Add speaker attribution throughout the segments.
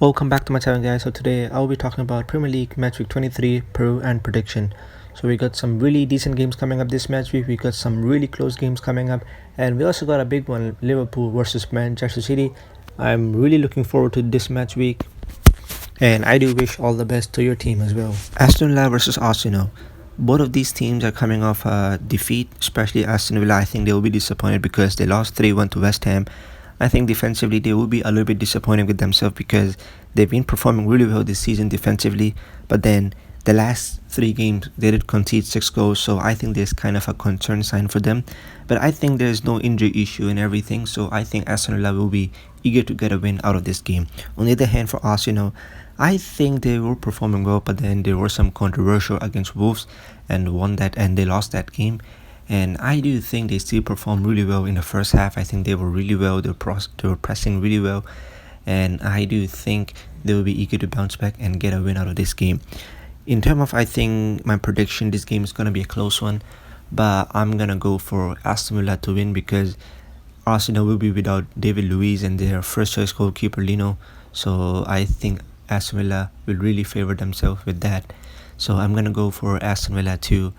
Speaker 1: Welcome back to my channel, guys. So today I'll be talking about Premier League match week 23 pro and prediction. So we got some really decent games coming up this match week. We got some really close games coming up, and we also got a big one, Liverpool versus Manchester City. I'm really looking forward to this match week, and I do wish all the best to your team as well. Aston Villa versus Arsenal. Both of these teams are coming off a defeat, especially Aston Villa. I think they will be disappointed because they lost 3-1 to West Ham. I think defensively they will be a little bit disappointed with themselves because they've been performing really well this season defensively, but then the last 3 games they did concede 6 goals, so I think there's kind of a concern sign for them. But I think there's no injury issue and everything, so I think Aston Villa will be eager to get a win out of this game. On the other hand, for Arsenal, I think they were performing well, but then there was some controversial against Wolves and they lost that game. And I do think they still performed really well in the first half. I think they were really well. They were pressing really well, and I do think they will be eager to bounce back and get a win out of this game. In terms of, I think my prediction, this game is gonna be a close one, but I'm gonna go for Aston Villa to win because Arsenal will be without David Luiz and their first choice goalkeeper Lino. So I think Aston Villa will really favor themselves with that. So I'm gonna go for Aston Villa 2,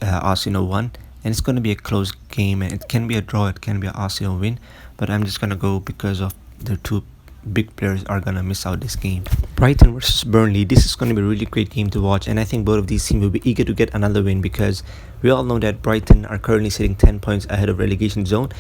Speaker 1: Arsenal 1. And it's going to be a close game, and it can be a draw, it can be an Arsenal win, but I'm just going to go because of the two big players are going to miss out this game. Brighton versus Burnley. This is going to be a really great game to watch, and I think both of these teams will be eager to get another win because we all know that Brighton are currently sitting 10 points ahead of relegation zone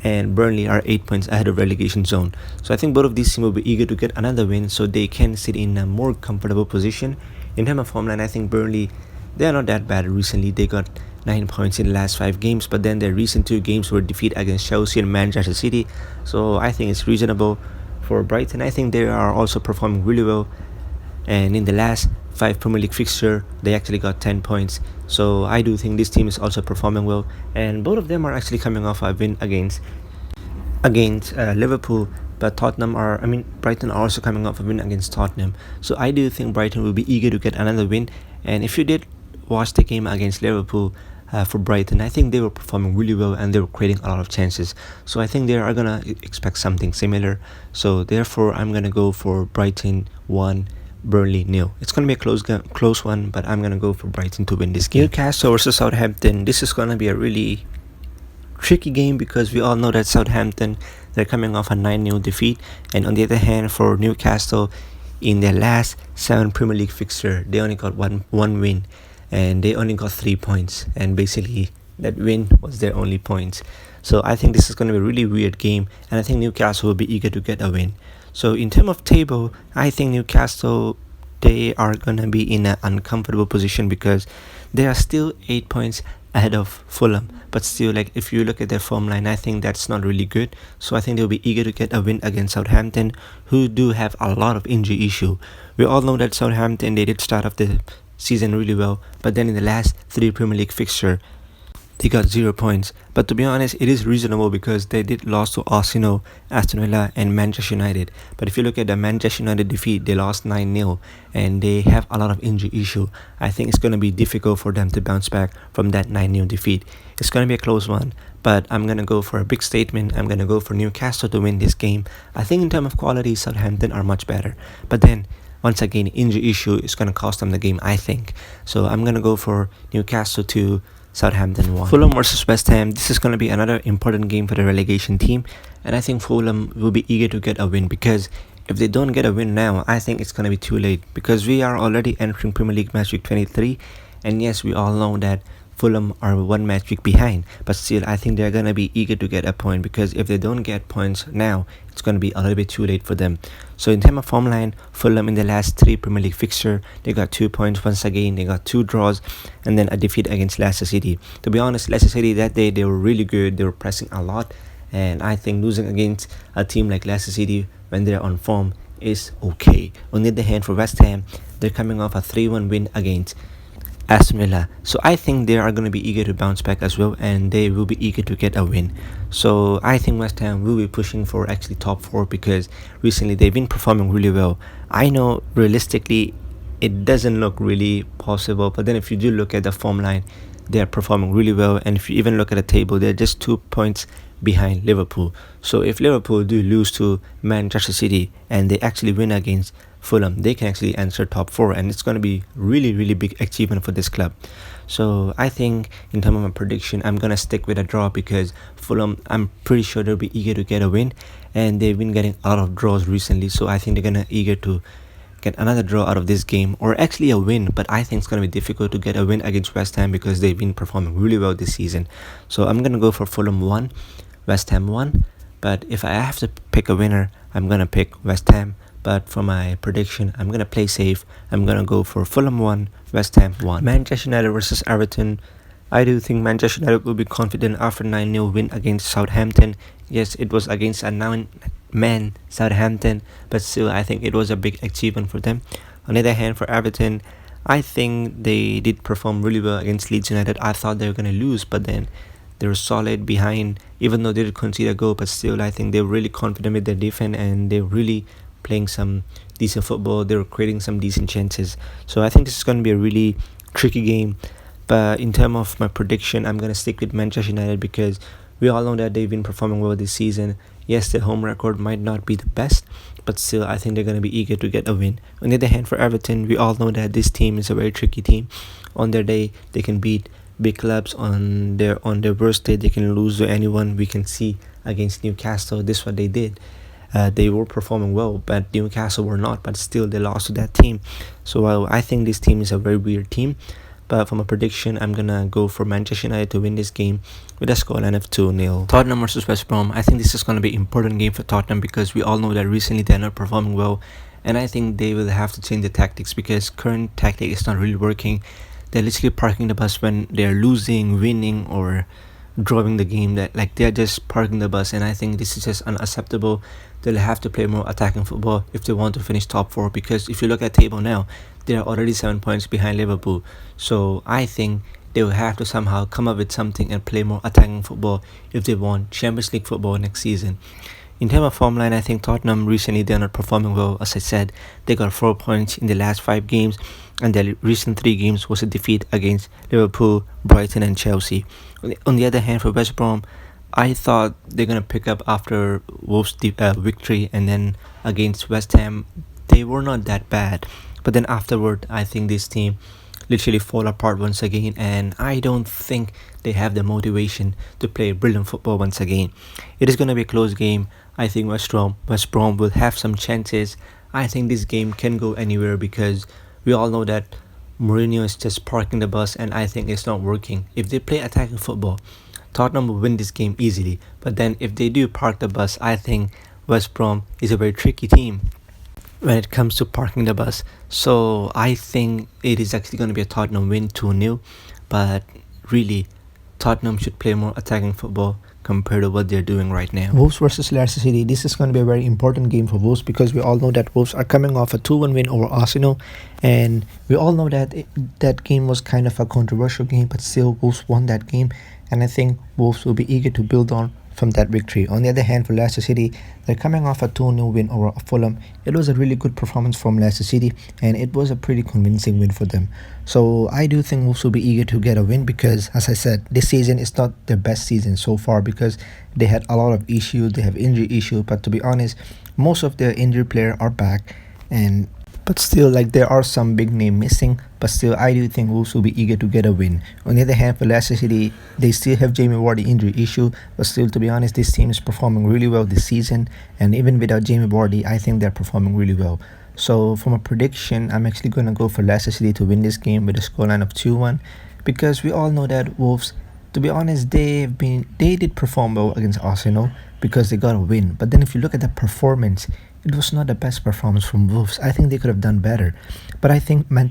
Speaker 1: and Burnley are 8 points ahead of relegation zone. So I think both of these teams will be eager to get another win so they can sit in a more comfortable position. In terms of home line, I think Burnley, they are not that bad recently. They got 9 points in the last 5 games, but then their recent 2 games were defeat against Chelsea and Manchester City, so I think it's reasonable. For Brighton, I think they are also performing really well, and in the last 5 Premier League fixture they actually got 10 points, so I do think this team is also performing well, and both of them are actually coming off a win against Liverpool. But Brighton are also coming off a win against Tottenham, so I do think Brighton will be eager to get another win. And if you did watch the game against Liverpool, for Brighton, I think they were performing really well and they were creating a lot of chances. So I think they are gonna expect something similar. So therefore, I'm gonna go for Brighton 1, Burnley 0. It's gonna be a close one, but I'm gonna go for Brighton to win this game. Newcastle versus Southampton. This is gonna be a really tricky game because we all know that Southampton, they're coming off a 9-0 defeat, and on the other hand, for Newcastle, in their last 7 Premier League fixture, they only got one win, and they only got 3 points, and basically that win was their only points. So I think this is going to be a really weird game, and I think Newcastle will be eager to get a win. So in terms of table, I think Newcastle, they are going to be in an uncomfortable position because they are still 8 points ahead of Fulham, but still, like, if you look at their form line, I think that's not really good. So I think they'll be eager to get a win against Southampton, who do have a lot of injury issue. We all know that Southampton, they did start off the season really well, but then in the last 3 Premier League fixture they got 0 points. But to be honest, it is reasonable because they did lose to Arsenal, Aston Villa and Manchester United. But if you look at the Manchester United defeat, they lost 9-0 and they have a lot of injury issue. I think it's going to be difficult for them to bounce back from that 9-0 defeat. It's going to be a close one, but I'm going to go for a big statement. I'm going to go for Newcastle to win this game. I think in terms of quality, Southampton are much better, but then once again, injury issue is going to cost them the game, I think. So I'm going to go for Newcastle 2, Southampton 1. Fulham versus West Ham. This is going to be another important game for the relegation team, and I think Fulham will be eager to get a win because if they don't get a win now, I think it's going to be too late because we are already entering Premier League match week 23, and yes, we all know that Fulham are 1 match week behind, but still I think they're going to be eager to get a point because if they don't get points now, it's going to be a little bit too late for them. So in terms of form line, Fulham in the last 3 Premier League fixture, they got 2 points once again, they got 2 draws and then a defeat against Leicester City. To be honest, Leicester City that day, they were really good, they were pressing a lot, and I think losing against a team like Leicester City when they're on form is okay. On the other hand, for West Ham, they're coming off a 3-1 win against Aston Villa, so I think they are going to be eager to bounce back as well, and they will be eager to get a win. So I think West Ham will be pushing for actually top 4 because recently they've been performing really well. I know realistically it doesn't look really possible, but then if you do look at the form line, they are performing really well. And if you even look at the table, they're just 2 points behind Liverpool. So if Liverpool do lose to Manchester City and they actually win against Fulham, they can actually enter top four, and it's going to be really, really big achievement for this club. So I think in terms of my prediction, I'm going to stick with a draw because Fulham, I'm pretty sure they'll be eager to get a win, and they've been getting a lot of draws recently. So I think they're going to eager to get another draw out of this game, or actually a win. But I think it's going to be difficult to get a win against West Ham because they've been performing really well this season. So I'm going to go for Fulham 1, West Ham 1. But if I have to pick a winner, I'm going to pick West Ham. But for my prediction, I'm going to play safe. I'm going to go for Fulham 1, West Ham 1. Manchester United versus Everton. I do think Manchester United will be confident after 9-0 win against Southampton. Yes, it was against a 9-man Southampton, but still I think it was a big achievement for them. On the other hand, for Everton, I think they did perform really well against Leeds United. I thought they were going to lose, but then they were solid behind, even though they did concede a goal, but still I think they were really confident with their defense, and they were really playing some decent football. They were creating some decent chances. So I think this is going to be a really tricky game. But in terms of my prediction, I'm going to stick with Manchester United because we all know that they've been performing well this season. Yes, their home record might not be the best, but still I think they're going to be eager to get a win. On the other hand, for Everton, we all know that this team is a very tricky team. On their day, they can beat big clubs. On their worst day, they can lose to anyone. We can see against Newcastle, this is what they did. They were performing well, but Newcastle were not, but still they lost to that team. So I think this team is a very weird team. But for my prediction, I'm going to go for Manchester United to win this game with a scoreline of 2-0. Tottenham versus West Brom. I think this is going to be an important game for Tottenham because we all know that recently they're not performing well. And I think they will have to change the tactics because current tactic is not really working. They're literally parking the bus when they're losing, winning, or drawing the game. That like they're just parking the bus, and I think this is just unacceptable. They'll have to play more attacking football if they want to finish top four, because if you look at table now, they are already 7 points behind Liverpool. So I think they will have to somehow come up with something and play more attacking football if they want Champions League football next season. In terms of form line, I think Tottenham recently they're not performing well. As I said, they got 4 points in the last 5 games, and their recent 3 games was a defeat against Liverpool, Brighton and Chelsea. On the other hand, for West Brom, I thought they're going to pick up after Wolves' victory, and then against West Ham, they were not that bad. But then afterward, I think this team literally fall apart once again, and I don't think they have the motivation to play brilliant football once again. It is going to be a close game. I think West Brom will have some chances. I think this game can go anywhere because we all know that Mourinho is just parking the bus, and I think it's not working. If they play attacking football, Tottenham will win this game easily. But then if they do park the bus, I think West Brom is a very tricky team when it comes to parking the bus. So I think it is actually going to be a Tottenham win 2-0. But really, Tottenham should play more attacking football compared to what they're doing right now. Wolves versus Leicester City. This is going to be a very important game for Wolves because we all know that Wolves are coming off a 2-1 win over Arsenal, and we all know that that game was kind of a controversial game, but still Wolves won that game, and I think Wolves will be eager to build on from that victory. On the other hand, for Leicester City, they're coming off a 2-0 win over Fulham. It was a really good performance from Leicester City, and it was a pretty convincing win for them. So I do think Wolves will be eager to get a win because, as I said, this season is not their best season so far because they had a lot of issues. They have injury issues, but to be honest, most of their injured players are back, but still, like, there are some big name missing, but still I do think Wolves will be eager to get a win. On the other hand, for Leicester City, they still have Jamie Vardy injury issue, but still, to be honest, this team is performing really well this season, and even without Jamie Vardy, I think they're performing really well. So for my prediction, I'm actually going to go for Leicester City to win this game with a scoreline of 2-1, because we all know that Wolves, to be honest, they did perform well against Arsenal because they got a win. But then if you look at the performance, it was not the best performance from Wolves. I think they could have done better. But I think in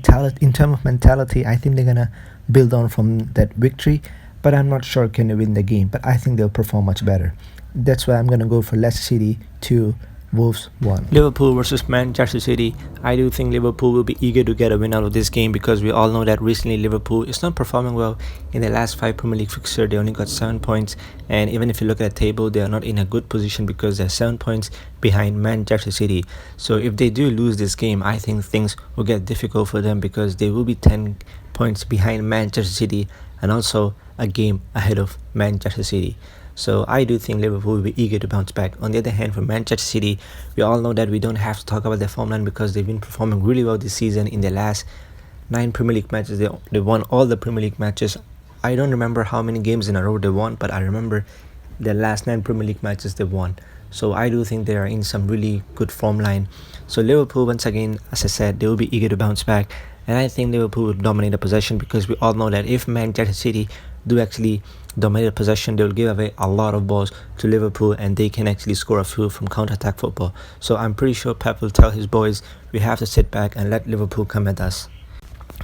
Speaker 1: terms of mentality, I think they're going to build on from that victory. But I'm not sure can they win the game. But I think they'll perform much better. That's why I'm going to go for Leicester City 2, Wolves 1. Liverpool versus Manchester City. I do think Liverpool will be eager to get a win out of this game because we all know that recently Liverpool is not performing well. In the last 5 Premier League fixtures, they only got 7 points, and even if you look at the table, they are not in a good position because they're 7 points behind Manchester City. So if they do lose this game, I think things will get difficult for them because they will be 10 points behind Manchester City and also a game ahead of Manchester City. So I do think Liverpool will be eager to bounce back. On the other hand, for Manchester City, we all know that we don't have to talk about their form line because they've been performing really well this season. In their last 9 Premier League matches, they won all the Premier League matches. I don't remember how many games in a row they won, but I remember the last 9 Premier League matches they won. So I do think they are in some really good form line. So Liverpool, once again, as I said, they will be eager to bounce back. And I think Liverpool will dominate the possession because we all know that if Manchester City do actually dominate the possession, they will give away a lot of balls to Liverpool and they can actually score a few from counter-attack football. So I'm pretty sure Pep will tell his boys, we have to sit back and let Liverpool come at us,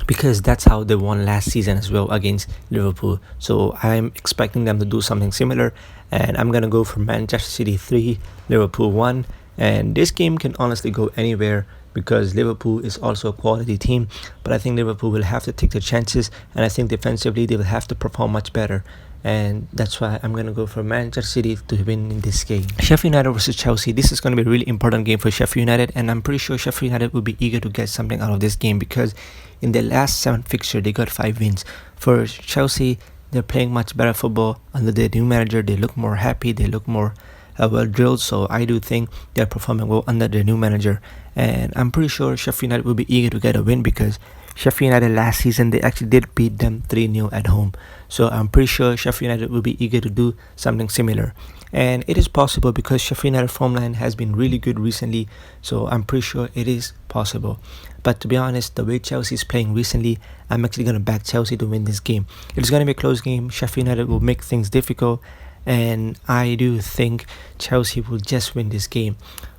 Speaker 1: because that's how they won last season as well against Liverpool. So I'm expecting them to do something similar, and I'm gonna go for Manchester City 3, Liverpool 1. And this game can honestly go anywhere because Liverpool is also a quality team, but I think Liverpool will have to take their chances, and I think defensively they will have to perform much better, and that's why I'm going to go for Manchester City to win in this game. Sheffield United versus Chelsea. This is going to be a really important game for Sheffield United, and I'm pretty sure Sheffield United will be eager to get something out of this game because in their last 7 fixture they got 5 wins. For Chelsea, they're playing much better football under their new manager. They look more happy, they look more well drilled, so I do think they're performing well under their new manager, and I'm pretty sure Sheffield United will be eager to get a win because Sheffield United last season they actually did beat them 3-0 at home. So I'm pretty sure Sheffield United will be eager to do something similar, and it is possible because Sheffield United form line has been really good recently, so I'm pretty sure it is possible. But to be honest, the way Chelsea is playing recently, I'm actually going to back Chelsea to win this game. It's going to be a close game. Sheffield United will make things difficult, and I do think Chelsea will just win this game.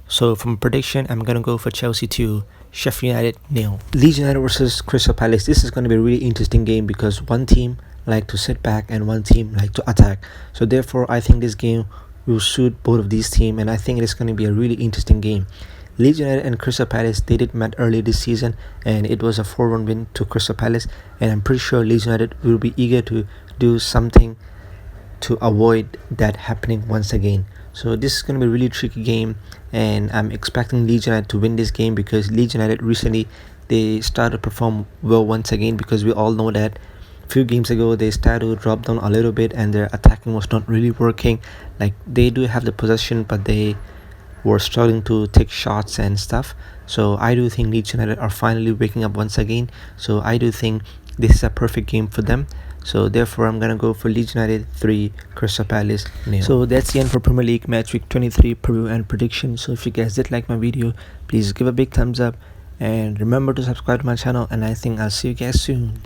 Speaker 1: So from prediction, I'm going to go for Chelsea 2, Sheffield United 0. Leeds United versus Crystal Palace. This is going to be a really interesting game because one team like to sit back and one team like to attack. So therefore, I think this game will suit both of these teams, and I think it is going to be a really interesting game. Leeds United and Crystal Palace, they did met earlier this season and it was a 4-1 win to Crystal Palace, and I'm pretty sure Leeds United will be eager to do something to avoid that happening once again. So this is going to be a really tricky game, and I'm expecting Leeds United to win this game because Leeds United recently they started to perform well once again, because we all know that a few games ago they started to drop down a little bit and their attacking was not really working. Like, they do have the possession but they were struggling to take shots and stuff. So I do think Leeds United are finally waking up once again, so I do think this is a perfect game for them. So therefore I'm gonna go for Leeds United 3, Crystal Palace 0. So that's the end for Premier League Match Week 23 preview and prediction. So if you guys did like my video, please give a big thumbs up and remember to subscribe to my channel, and I think I'll see you guys soon.